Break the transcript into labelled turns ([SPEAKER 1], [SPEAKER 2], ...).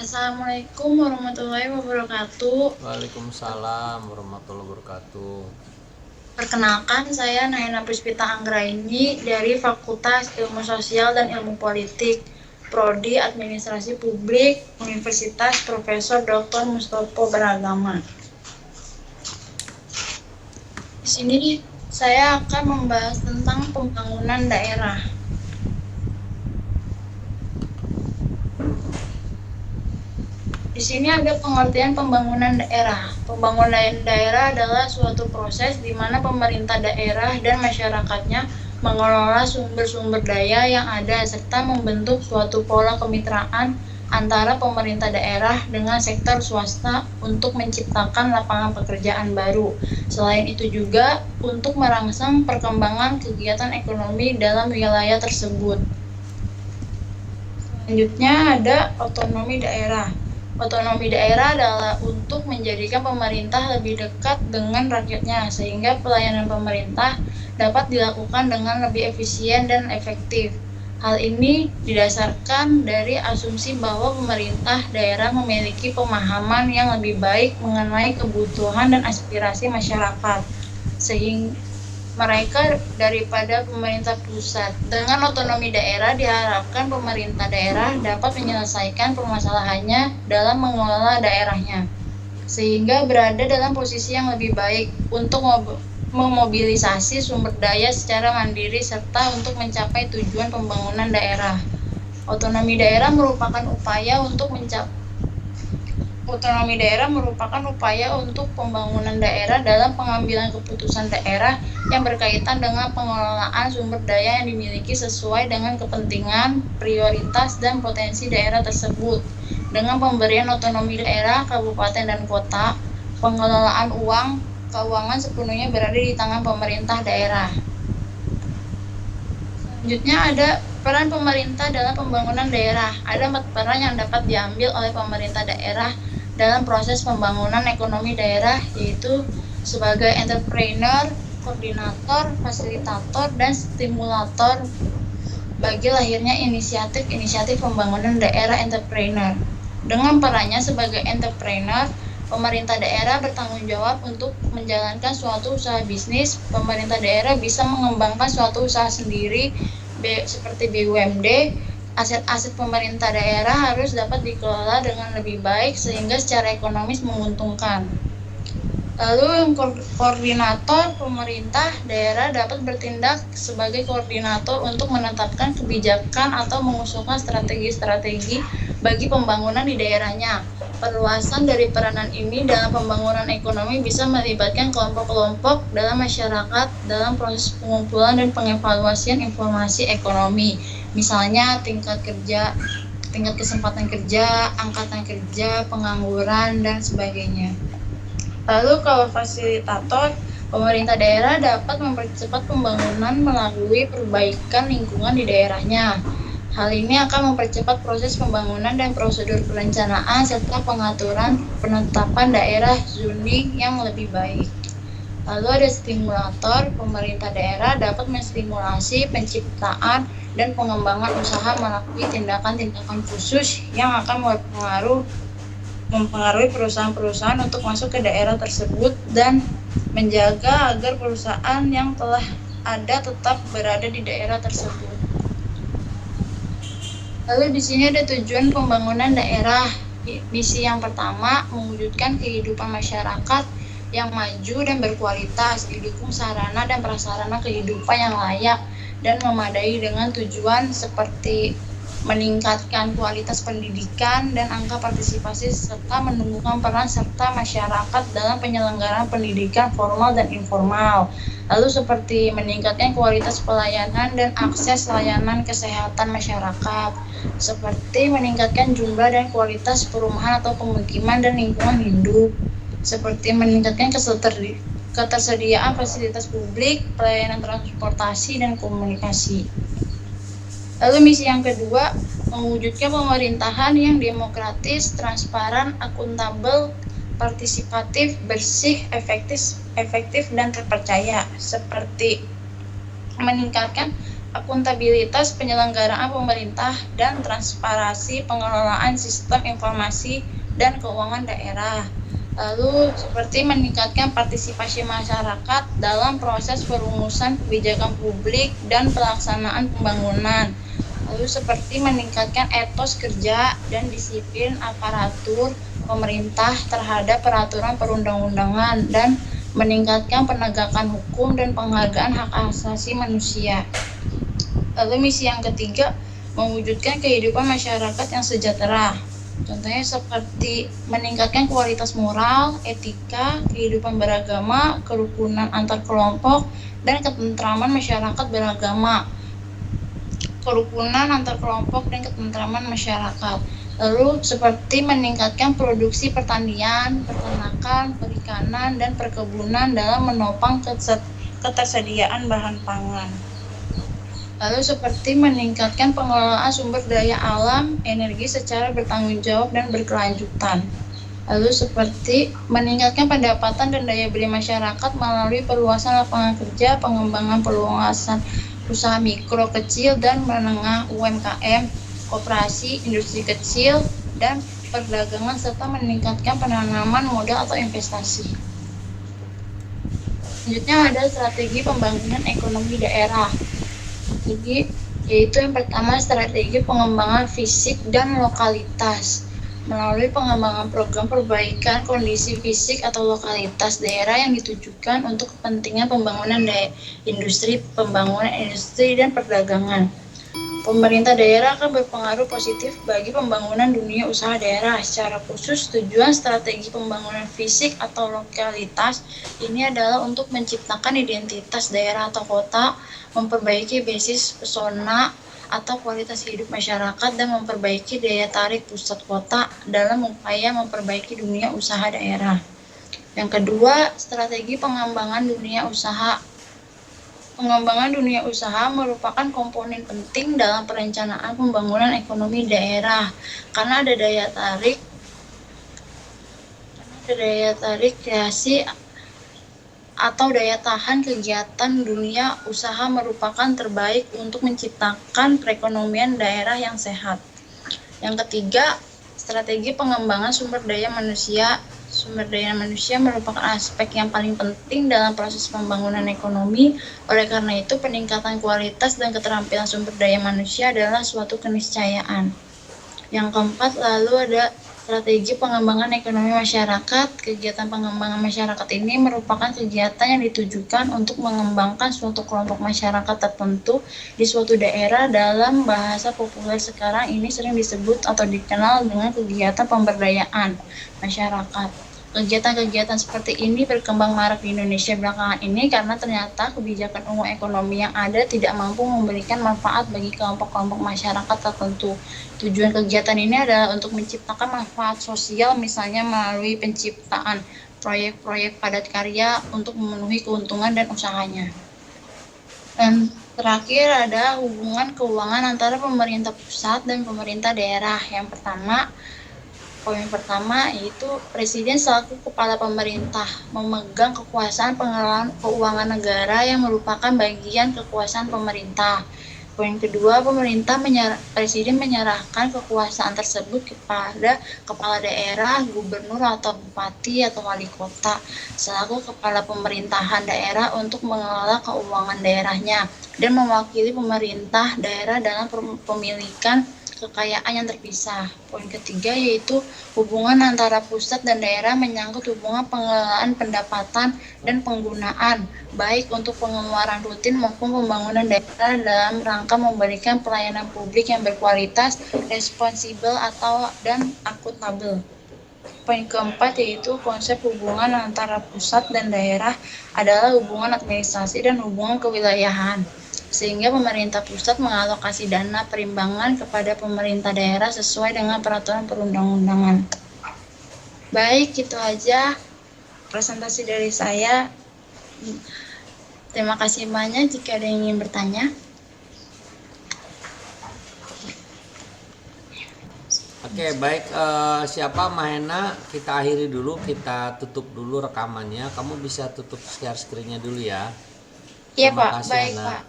[SPEAKER 1] Assalamualaikum warahmatullahi wabarakatuh.
[SPEAKER 2] Waalaikumsalam warahmatullahi wabarakatuh.
[SPEAKER 1] Perkenalkan, saya Naina Puspita Anggraini dari Fakultas Ilmu Sosial dan Ilmu Politik, Prodi Administrasi Publik, Universitas Profesor Dr. Mustopo Beragama. Di sini saya akan membahas tentang pembangunan daerah. Di sini ada pengertian pembangunan daerah. Pembangunan daerah adalah suatu proses di mana pemerintah daerah dan masyarakatnya mengelola sumber-sumber daya yang ada serta membentuk suatu pola kemitraan antara pemerintah daerah dengan sektor swasta untuk menciptakan lapangan pekerjaan baru. Selain itu juga untuk merangsang perkembangan kegiatan ekonomi dalam wilayah tersebut. Selanjutnya ada otonomi daerah. Otonomi daerah adalah untuk menjadikan pemerintah lebih dekat dengan rakyatnya sehingga pelayanan pemerintah dapat dilakukan dengan lebih efisien dan efektif. Hal ini didasarkan dari asumsi bahwa pemerintah daerah memiliki pemahaman yang lebih baik mengenai kebutuhan dan aspirasi masyarakat, sehingga mereka daripada pemerintah pusat. Dengan otonomi daerah diharapkan pemerintah daerah dapat menyelesaikan permasalahannya dalam mengelola daerahnya, sehingga berada dalam posisi yang lebih baik untuk memobilisasi sumber daya secara mandiri serta untuk mencapai tujuan pembangunan daerah. Otonomi daerah merupakan upaya untuk pembangunan daerah dalam pengambilan keputusan daerah yang berkaitan dengan pengelolaan sumber daya yang dimiliki sesuai dengan kepentingan, prioritas, dan potensi daerah tersebut. Dengan pemberian otonomi daerah, kabupaten, dan kota, pengelolaan keuangan sepenuhnya berada di tangan pemerintah daerah. Selanjutnya ada peran pemerintah dalam pembangunan daerah. Ada 4 peran yang dapat diambil oleh pemerintah daerah dalam proses pembangunan ekonomi daerah, yaitu sebagai entrepreneur, koordinator, fasilitator, dan stimulator bagi lahirnya inisiatif-inisiatif pembangunan daerah entrepreneur. Dengan perannya sebagai entrepreneur, pemerintah daerah bertanggung jawab untuk menjalankan suatu usaha bisnis. Pemerintah daerah bisa mengembangkan suatu usaha sendiri seperti BUMD. Aset-aset pemerintah daerah harus dapat dikelola dengan lebih baik sehingga secara ekonomis menguntungkan. Lalu koordinator pemerintah daerah dapat bertindak sebagai koordinator untuk menetapkan kebijakan atau mengusulkan strategi-strategi bagi pembangunan di daerahnya. Perluasan dari peranan ini dalam pembangunan ekonomi bisa melibatkan kelompok-kelompok dalam masyarakat dalam proses pengumpulan dan pengevaluasian informasi ekonomi. Misalnya tingkat kesempatan kerja, angkatan kerja, pengangguran, dan sebagainya. Lalu kalau fasilitator, pemerintah daerah dapat mempercepat pembangunan melalui perbaikan lingkungan di daerahnya. Hal ini akan mempercepat proses pembangunan dan prosedur perencanaan serta pengaturan penetapan daerah zoning yang lebih baik. Lalu ada stimulator, pemerintah daerah dapat menstimulasi penciptaan dan pengembangan usaha melalui tindakan-tindakan khusus yang akan mempengaruhi perusahaan-perusahaan untuk masuk ke daerah tersebut dan menjaga agar perusahaan yang telah ada tetap berada di daerah tersebut. Lalu di sini ada tujuan pembangunan daerah. Misi yang pertama, mewujudkan kehidupan masyarakat yang maju dan berkualitas, didukung sarana dan prasarana kehidupan yang layak dan memadai dengan tujuan seperti meningkatkan kualitas pendidikan dan angka partisipasi serta menumbuhkan peran serta masyarakat dalam penyelenggaraan pendidikan formal dan informal. Lalu seperti meningkatkan kualitas pelayanan dan akses layanan kesehatan masyarakat, seperti meningkatkan jumlah dan kualitas perumahan atau pemukiman dan lingkungan hidup, seperti meningkatkan ketersediaan fasilitas publik, pelayanan transportasi, dan komunikasi. Lalu misi yang kedua, mewujudkan pemerintahan yang demokratis, transparan, akuntabel, partisipatif, bersih, efektif dan terpercaya, seperti meningkatkan akuntabilitas penyelenggaraan pemerintah, dan transparansi pengelolaan sistem informasi dan keuangan daerah. Lalu seperti meningkatkan partisipasi masyarakat dalam proses perumusan kebijakan publik dan pelaksanaan pembangunan. Lalu seperti meningkatkan etos kerja dan disiplin aparatur pemerintah terhadap peraturan perundang-undangan dan meningkatkan penegakan hukum dan penghargaan hak asasi manusia. Lalu misi yang ketiga, mewujudkan kehidupan masyarakat yang sejahtera. Contohnya seperti meningkatkan kualitas moral, etika, kehidupan beragama, kerukunan antar kelompok, dan ketentraman masyarakat beragama. Kerukunan antar kelompok dan ketentraman masyarakat. Lalu seperti meningkatkan produksi pertanian, peternakan, perikanan, dan perkebunan dalam menopang ketersediaan bahan pangan. Lalu seperti meningkatkan pengelolaan sumber daya alam, energi secara bertanggung jawab dan berkelanjutan. Lalu seperti meningkatkan pendapatan dan daya beli masyarakat melalui perluasan lapangan kerja, pengembangan peluasan usaha mikro, kecil, dan menengah UMKM, koperasi, industri kecil, dan perdagangan, serta meningkatkan penanaman modal atau investasi. Selanjutnya ada strategi pembangunan ekonomi daerah. Jadi, yaitu yang pertama strategi pengembangan fisik dan lokalitas melalui pengembangan program perbaikan kondisi fisik atau lokalitas daerah yang ditujukan untuk kepentingan pembangunan industri, dan perdagangan. Pemerintah daerah akan berpengaruh positif bagi pembangunan dunia usaha daerah. Secara khusus, tujuan strategi pembangunan fisik atau lokalitas ini adalah untuk menciptakan identitas daerah atau kota, memperbaiki basis pesona atau kualitas hidup masyarakat, dan memperbaiki daya tarik pusat kota dalam upaya memperbaiki dunia usaha daerah. Yang kedua, strategi pengembangan dunia usaha. Pengembangan dunia usaha merupakan komponen penting dalam perencanaan pembangunan ekonomi daerah karena ada daya tarik kreasi atau daya tahan kegiatan dunia usaha merupakan terbaik untuk menciptakan perekonomian daerah yang sehat. Yang ketiga, strategi pengembangan sumber daya manusia. Sumber daya manusia merupakan aspek yang paling penting dalam proses pembangunan ekonomi. Oleh karena itu, peningkatan kualitas dan keterampilan sumber daya manusia adalah suatu keniscayaan. Yang keempat, lalu ada strategi pengembangan ekonomi masyarakat. Kegiatan pengembangan masyarakat ini merupakan kegiatan yang ditujukan untuk mengembangkan suatu kelompok masyarakat tertentu di suatu daerah. Dalam bahasa populer sekarang ini sering disebut atau dikenal dengan kegiatan pemberdayaan masyarakat. Kegiatan-kegiatan seperti ini berkembang marak di Indonesia belakangan ini karena ternyata kebijakan umum ekonomi yang ada tidak mampu memberikan manfaat bagi kelompok-kelompok masyarakat tertentu. Tujuan kegiatan ini adalah untuk menciptakan manfaat sosial, misalnya melalui penciptaan proyek-proyek padat karya untuk memenuhi keuntungan dan usahanya. Dan terakhir ada hubungan keuangan antara pemerintah pusat dan pemerintah daerah. Poin pertama yaitu Presiden selaku kepala pemerintah memegang kekuasaan pengelolaan keuangan negara yang merupakan bagian kekuasaan pemerintah. Poin kedua, Presiden menyerahkan kekuasaan tersebut kepada kepala daerah, gubernur atau bupati atau wali kota selaku kepala pemerintahan daerah untuk mengelola keuangan daerahnya dan mewakili pemerintah daerah dalam pemilikan kekayaan yang terpisah. Poin ketiga yaitu hubungan antara pusat dan daerah menyangkut hubungan pengelolaan pendapatan dan penggunaan, baik untuk pengeluaran rutin maupun pembangunan daerah dalam rangka memberikan pelayanan publik yang berkualitas, responsibel dan akuntabel. Poin keempat yaitu konsep hubungan antara pusat dan daerah adalah hubungan administrasi dan hubungan kewilayahan, sehingga pemerintah pusat mengalokasi dana perimbangan kepada pemerintah daerah sesuai dengan peraturan perundang-undangan. Baik, itu aja presentasi dari saya. Terima kasih banyak. Jika ada yang ingin bertanya.
[SPEAKER 2] Oke, baik. Siapa Mahena? Kita akhiri dulu, kita tutup dulu rekamannya. Kamu bisa tutup share screen-nya dulu ya.
[SPEAKER 1] Iya
[SPEAKER 2] Terima
[SPEAKER 1] Pak,
[SPEAKER 2] kasih,
[SPEAKER 1] baik
[SPEAKER 2] Ana.
[SPEAKER 1] Pak.